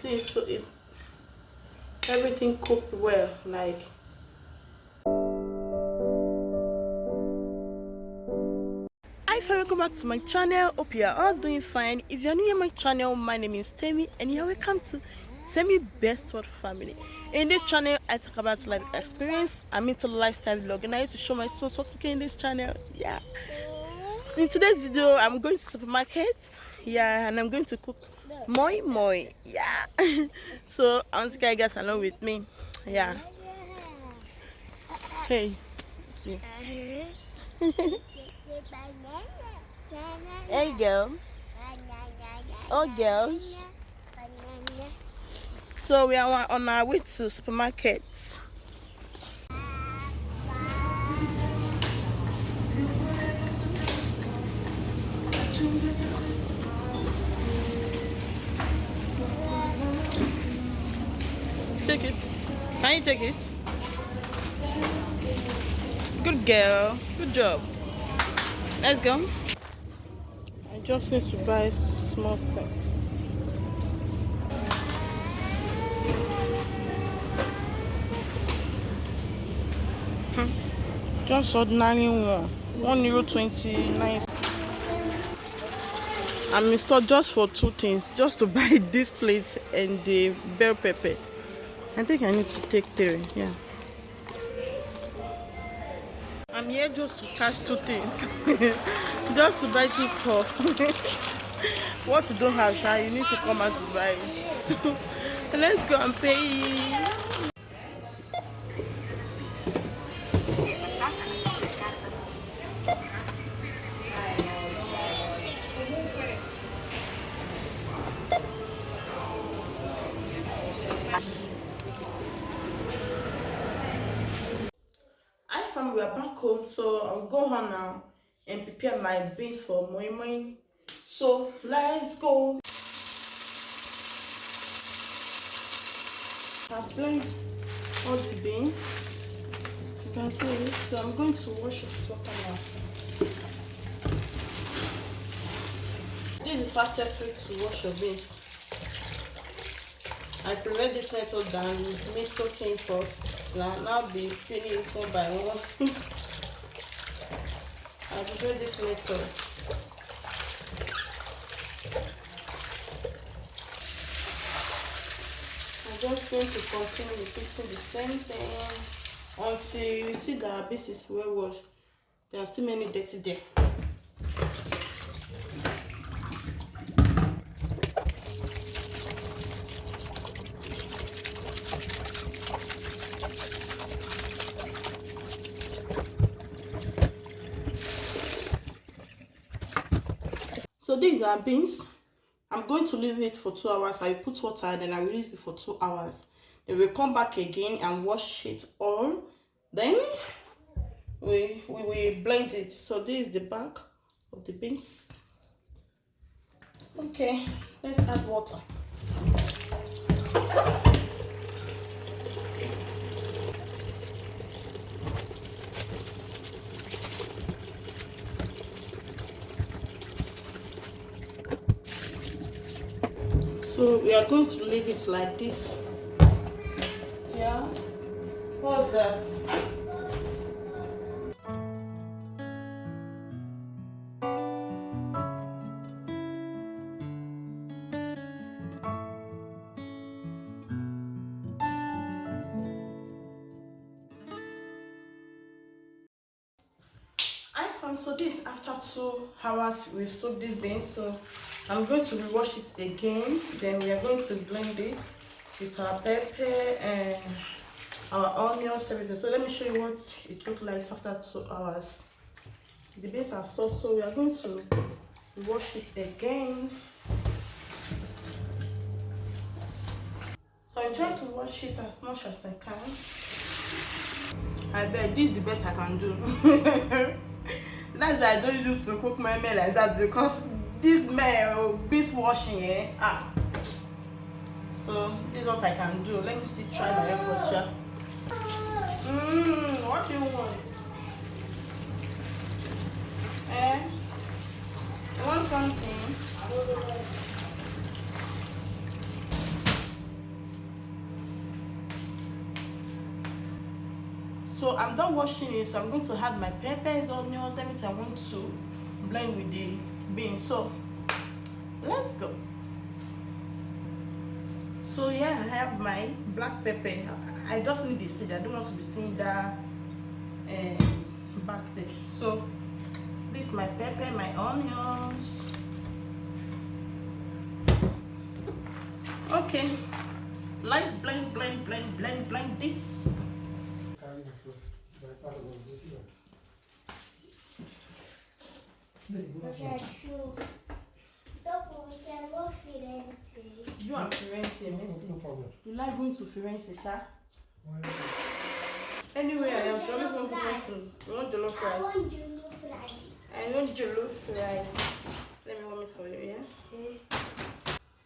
see so everything cooked well. Like, hi fam, welcome back to my channel. Hope you are all doing fine. If you're new to my channel, my name is Temi and you're welcome to Temi Best World Family. In this channel I talk about life experience. I'm into lifestyle vlog and I used to show my sons what cooking in this channel. Yeah, in today's video I'm going to supermarket, yeah, and I'm going to cook moinmoin. Yeah. So I want to get you guys along with me. Yeah. Hey, see. Hey girl. Oh girls. So we are on our way to supermarkets. Take it. Can you take it? Good girl. Good job. Let's go. I just need to buy small thing. Just ordinary one. €1.29. I'm in store just for two things. Just to buy this plate and the bell pepper. I think I need to take three. Yeah. I'm here just to catch two things. Just to buy two stuff. What you don't have, Sha, you need to come out to buy it. Let's go and pay. Hi fam, we are back home, so I'll go home now and prepare my beans for moinmoin. So let's go. I've blended all the beans. You can see it. So I'm going to wash it with water now. This is the fastest way to wash your beans. I prevent this method than me soaking first. Now be feeling it one by one. I prefer this method. I'm just going to continue repeating the same thing until you see that our beans is well washed. There are still many dirty there. So these are beans. I'm going to leave it for 2 hours. I put water, then I will leave it for 2 hours. Then we'll come back again and wash it all. Then we will blend it. So this is the back of the beans. Okay, let's add water. So we are going to leave it like this. Yeah. What's that? So this after 2 hours we've soaked these beans, so I'm going to rewash it again. Then we are going to blend it with our pepper and our onions, everything. So let me show you what it looks like after 2 hours. The beans are soaked, so we are going to wash it again. So I try to wash it as much as I can. I bet this is the best I can do. That's why I don't used to cook my meal like that, because this beans washing, so this is what I can do. Let me still try my efforts, yeah. What do you want? You want something? So I'm done washing it, so I'm going to add my peppers, onions, everything I want to blend with the beans. So let's go. So yeah, I have my black pepper. I just need the seed. I don't want to be seeing that back there. So this is my pepper, my onions. Okay, let's blend this. Dopo mi chiamo Firenze. You and Firenze, Messi. No problem. You like going to Firenze, Sha? Anyway, I am always want to go to. You want jollof rice? I want jollof rice. I want jollof rice. Let me warm it for you, yeah?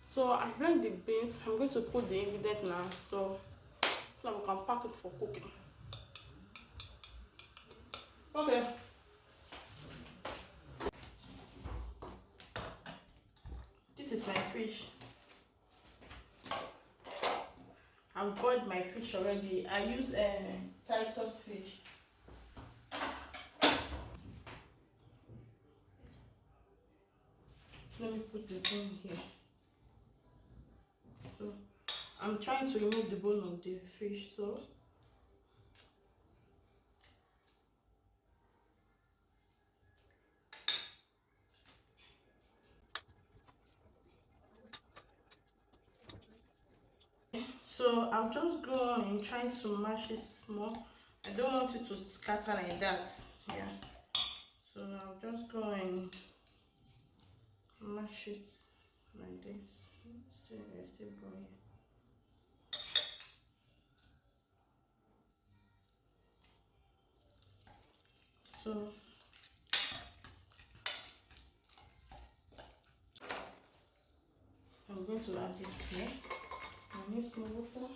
So I blend the beans. I'm going to put the ingredient now. So that we can pack it for cooking. Okay. This is my fish. I've boiled my fish already. I use Titus fish. Let me put the bone here. So I'm trying to remove the bone of the fish. So I'm just going and trying to mash it small. I don't want it to scatter like that. Yeah. So I'll just go and mash it like this. Still going. So I'm going to add it here. I need some water.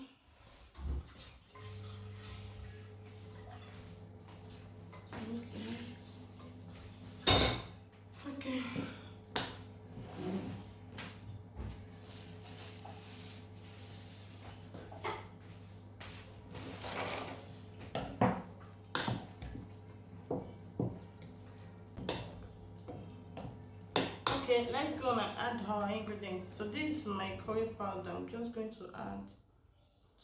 Okay. Okay, let's go and add our ingredients. So this is my curry powder. I'm just going to add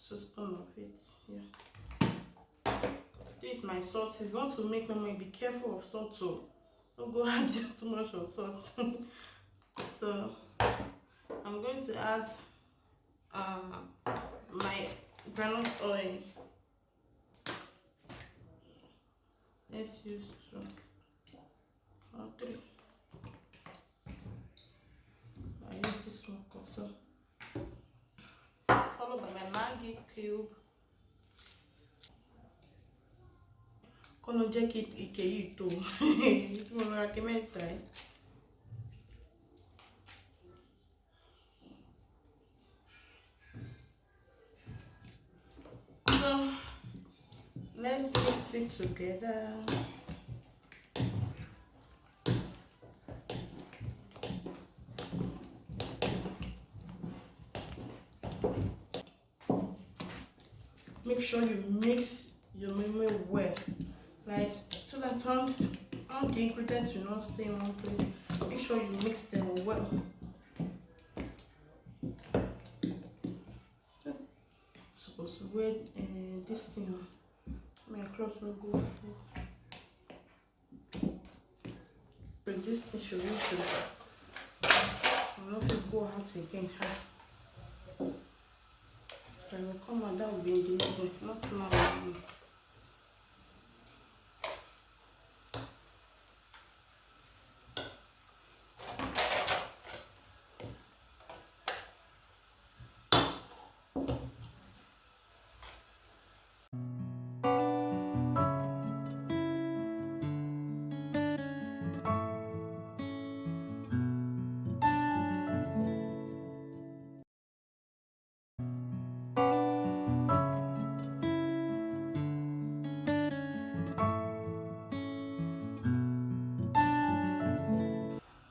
2 spoons of it. Yeah. This is my salt. If you want to make moinmoin, be careful of salt. So don't go add too much of salt. So I'm going to add my groundnut oil. Let's use 2 or 3. I use this small cup. So followed by my Maggi cube. Kono jẹ́ kí ike yìí tó. Mo ra ike mẹ́ta ẹ̀. So let's mix it together. Make sure you mix your moinmoin well, like so that all the ingredients will not stay in one place. Make sure you mix them well. Supposed to wear this thing. My clothes will go full. But this thing should reach to I'm not to go out again. I will come out, that will be in the middle, not now.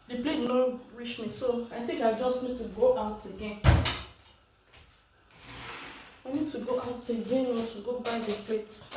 The plate not reach me, so I think I just need to go out again. I need to go out again or to go buy the plates.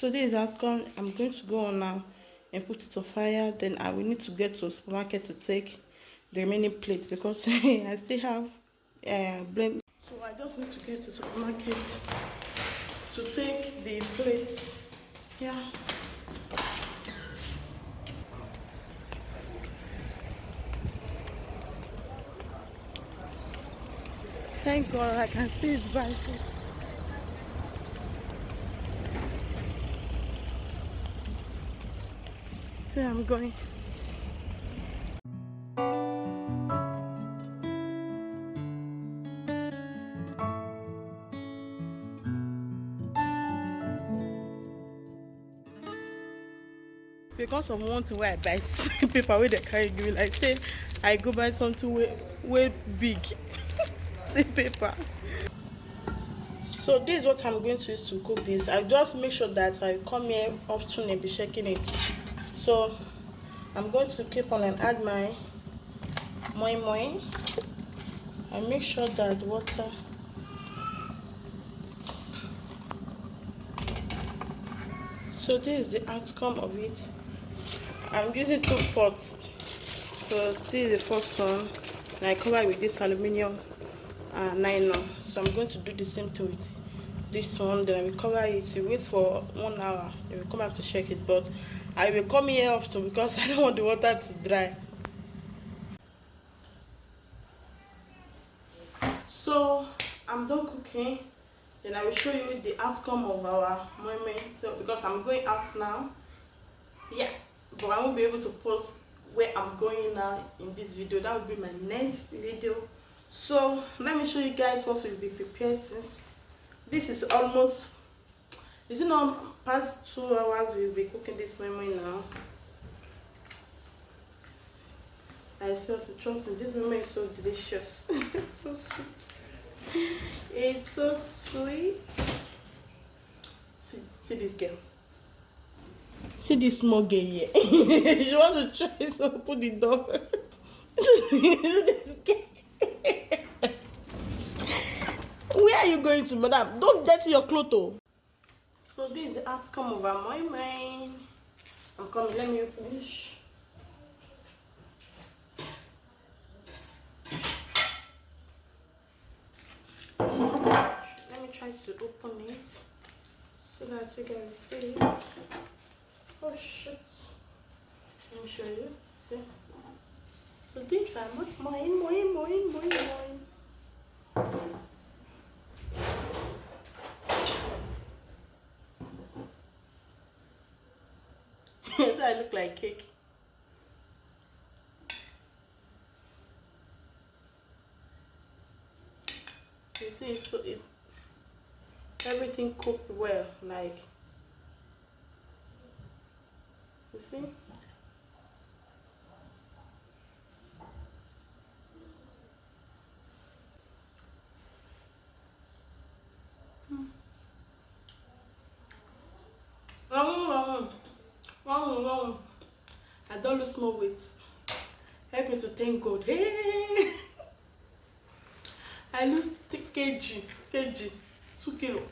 So this has come. I'm going to go on now and put it on fire. Then I will need to get to a supermarket to take the remaining plates because I still have blend. So I just need to get to the supermarket to take the plates. Yeah. Thank God I can see it back. So I'm going. Because of one thing where I buy paper where they carry give me, like say I go buy something way big. See paper. So this is what I'm going to use to cook this. I just make sure that I come here often and be checking it. So I'm going to keep on and add my moinmoin. I make sure that water. So this is the outcome of it. I'm using 2 pots. So this is the first one, and I cover it with this aluminium nylon. So I'm going to do the same thing with this one. Then I will cover it. You wait for 1 hour. You will come back to check it. But I will come here often because I don't want the water to dry. So I'm done cooking. Then I will show you the outcome of our moinmoin. So because I'm going out now, yeah, but I won't be able to post where I'm going now in this video. That will be my next video. So let me show you guys what will be prepared. Since this is almost, is it not past 2 hours we'll be cooking this moinmoin now. I seriously, trust me, this moinmoin is so delicious. It's so sweet. It's so sweet. See this girl. See this small girl here. She wants to try to open the door. See this girl. Where are you going to, madam? Don't dirty your clothes. Oh. So this is the outcome of our moinmoin. I'm coming. Let me open this. Let me try to open it so that you guys see it. Oh shit. Let me show you. See? So these are not moin. So I look like cake. You see, so everything cooked well, like, you see. Wrong. I don't lose more weight. Help me to thank God. Hey, I lose kg 2 kilo.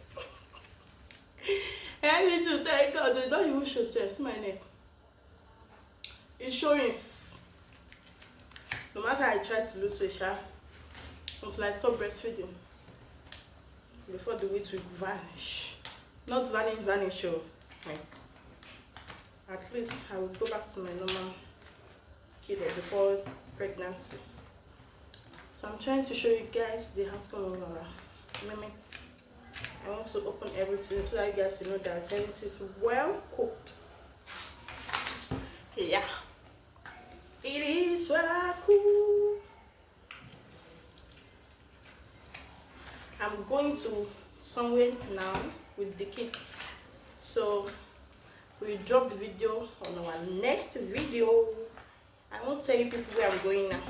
Help me to thank God. They don't even show self. See my neck. It's showing. No matter I try to lose weight, until I stop breastfeeding, before the weight will vanish. Not vanish. Oh. At least I will go back to my normal kilo before pregnancy. So I'm trying to show you guys the outcome of our moinmoin. I want to open everything so that you guys will know that everything is well cooked. Yeah, it is well cooked. I'm going to somewhere now with the kids. So we'll drop the video on our next video. I won't tell you people where I'm going now,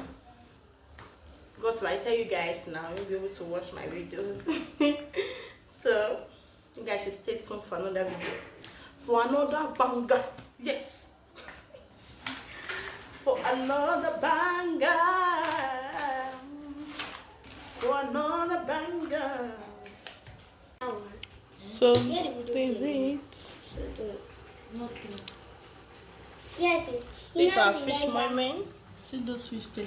because if I tell you guys now, you'll be able to watch my videos. So you guys should stay tuned for another video, for another banger. Yes, for another banger, for another banger. So this is it. should do it. Nothing. Yes, it's These are the fish leather. moinmoin. See those fish there.